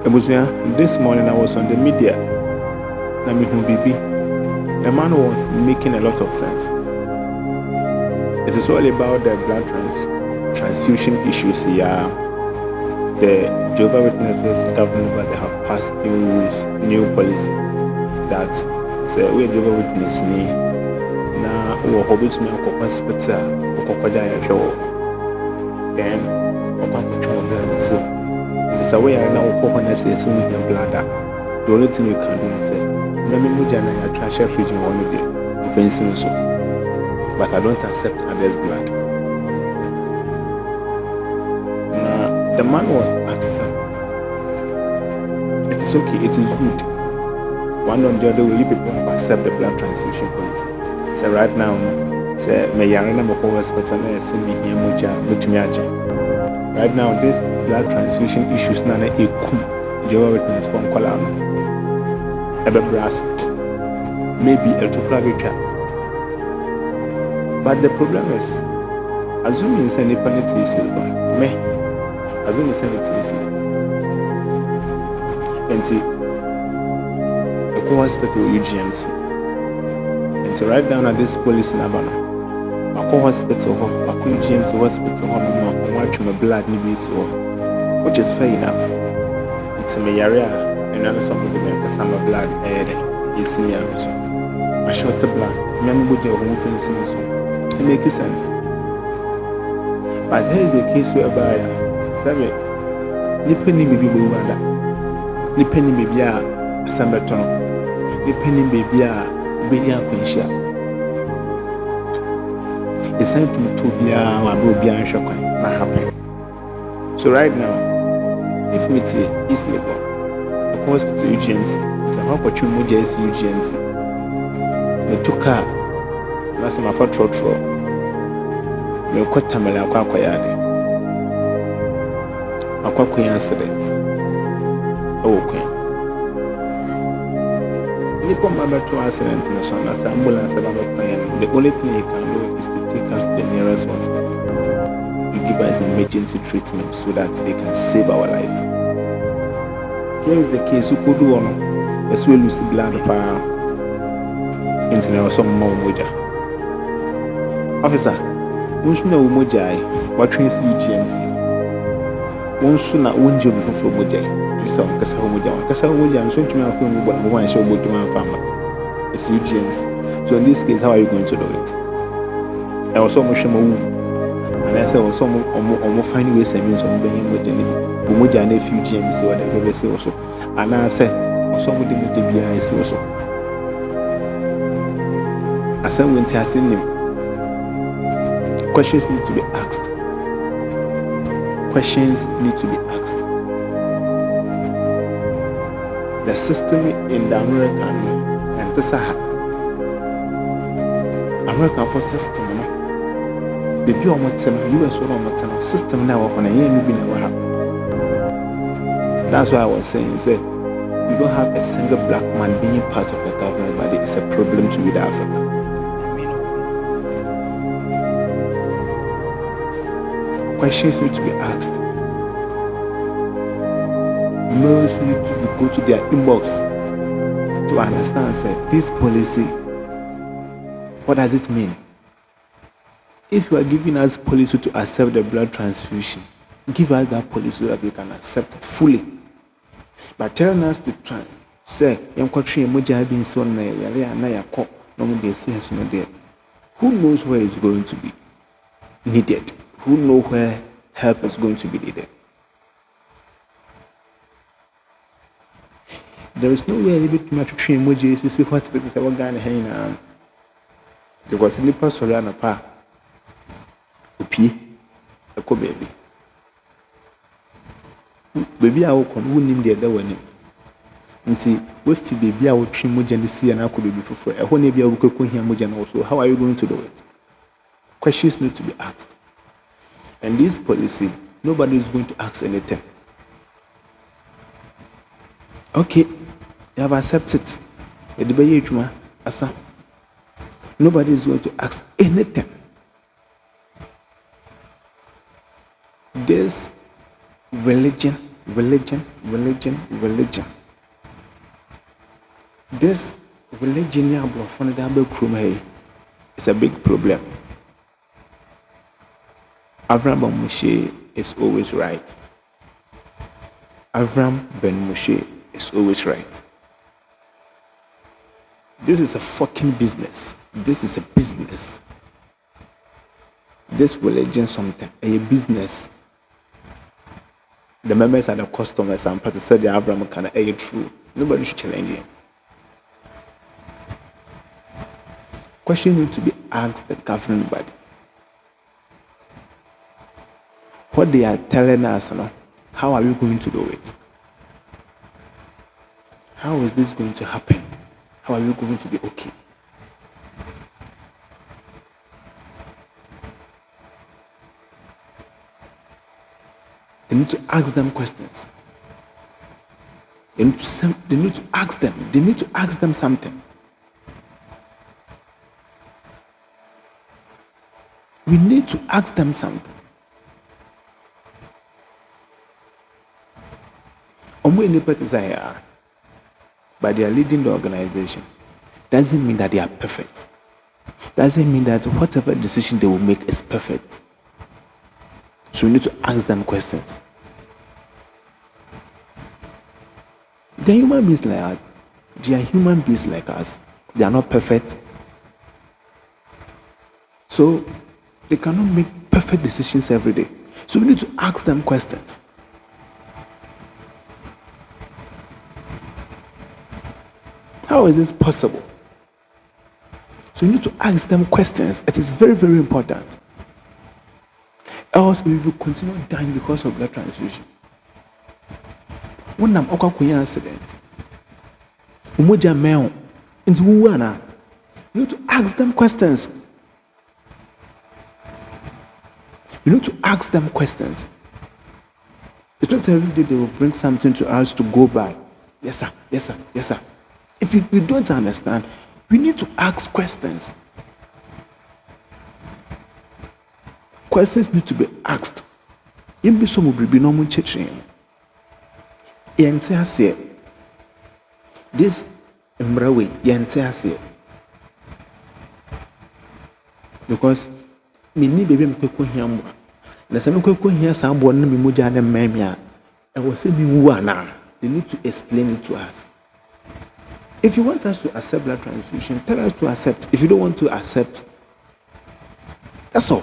This morning I was on the media. Namihu Bibi. The man was making a lot of sense. It is all about the blood transfusion issues here. The Jehovah's Witnesses government, they have passed new policy that say we Jehovah's Witness ni na we hobbies me ko hospital ko kwaja ya hwe then okwakocho so it is a way na wo ko na say we can blood. The only thing you can do is say let me move na ya transfusion one day offensive so but I don't accept others' blood. Now, the man was asking, it is okay, it is good. One or the other way, you people have accept the blood transfusion policy. So right now, say me yarena mo ko hospital na see me here muja mutumi aja. Right now, this blood transfusion issues na ekum Jehovah's Witness from kwala no. Ebe brass. Maybe a to private. But the problem is, assuming it's any penalty is me, assuming it's anything is and see, the co hospital UGMC. And so right down at this police number, I co hospital, I co UGMC hospital, I'm watching my blood need so, which is fair enough. It's me area, and I know somebody because I'm a blood, and it's me. I short the blood, remember the home fencing so. It makes sense. But here is the case whereby Nipping baby Buanda, Nipping baby a Sambaton, Nipping baby a William Quincia. It's time to be a Mabubian shock not happen. So, right now, if me is labor, the hospital UGMC, it's a opportunity UGMC. Me took her. That's my for trotro. Me ko tamale akwa yade. Akwa accident. Okay. Nipo mabeto accident in the son as ambulance the only thing you can do is to take us to the nearest hospital. You give us emergency treatment so that they can save our life. Here is the case who could do on as well as blood power into some more moja. Officer, once na umojai, what trains UGMC? Once na unjo before mojai. This is kasa umojai. Kasa umojai. I'm so to me phone, but I want to show you to my family. It's UGMC. So in this case, how are you going to do it? I was almost and I said, also, almost find ways and means of being mojai if UGMC or whatever say also. And I said, also with the BIC also. I said, when I seen him. Questions need to be asked. Questions need to be asked. The system in the American and this American for system, baby on what US one system now on a year never. That's why I was saying that we don't have a single black man being part of the government, but it's a problem to with Africa. Questions need to be asked. Mails need to go to their inbox to understand, say, this policy, what does it mean? If you are giving us policy to accept the blood transfusion, give us that policy so that we can accept it fully. But telling us to try, say, who knows where it's going to be needed? Who know where help is going to be needed? There is no way able to train emergency hospitals that were going to because the person ran a pa a co baby. Baby, I will con him the other one. And see, with the baby, I will train emergency and I could be before a whole baby. I will cook him also. How are you going to do it? Questions need to be asked. And this policy, nobody is going to ask anything. Okay, you have accepted it. Nobody is going to ask anything. This religion religion. This religion is a big problem. Avram Ben Moshe is always right. Avram Ben Moshe is always right. This is a fucking business. This is a business. This religion something, a business. The members are the customers and part said the Avram can a true. Nobody should challenge him. Question need to be asked the governing body. What they are telling us, how are we going to do it? How is this going to happen? How are we going to be okay? They need to ask them questions. They need to ask them. They need to ask them something. We need to ask them something. But they are leading the organization. Doesn't mean that they are perfect. Doesn't mean that whatever decision they will make is perfect. So we need to ask them questions. They are human beings like us. They are human beings like us. They are not perfect. So they cannot make perfect decisions every day. So we need to ask them questions. How is this possible? So you need to ask them questions. It is very, very important. Else we will continue dying because of blood transfusion. When I'm okay accident, umoja meo into wana. You need to ask them questions. You need to ask them questions. It's not every day they will bring something to us to go by. Yes, sir. Yes, sir. Yes, sir. If we don't understand, we need to ask questions. Questions need to be asked. Yembi so mubribi no mun cheche. Yente ase. This mbrawe yente ase. Because me ni bebe mpeko hia mwa. Na se mpeko hia sa abo na me moja na mmamia. E wo se bi wu ana. They need to explain it to us. If you want us to accept blood transfusion, tell us to accept. If you don't want to accept, that's all.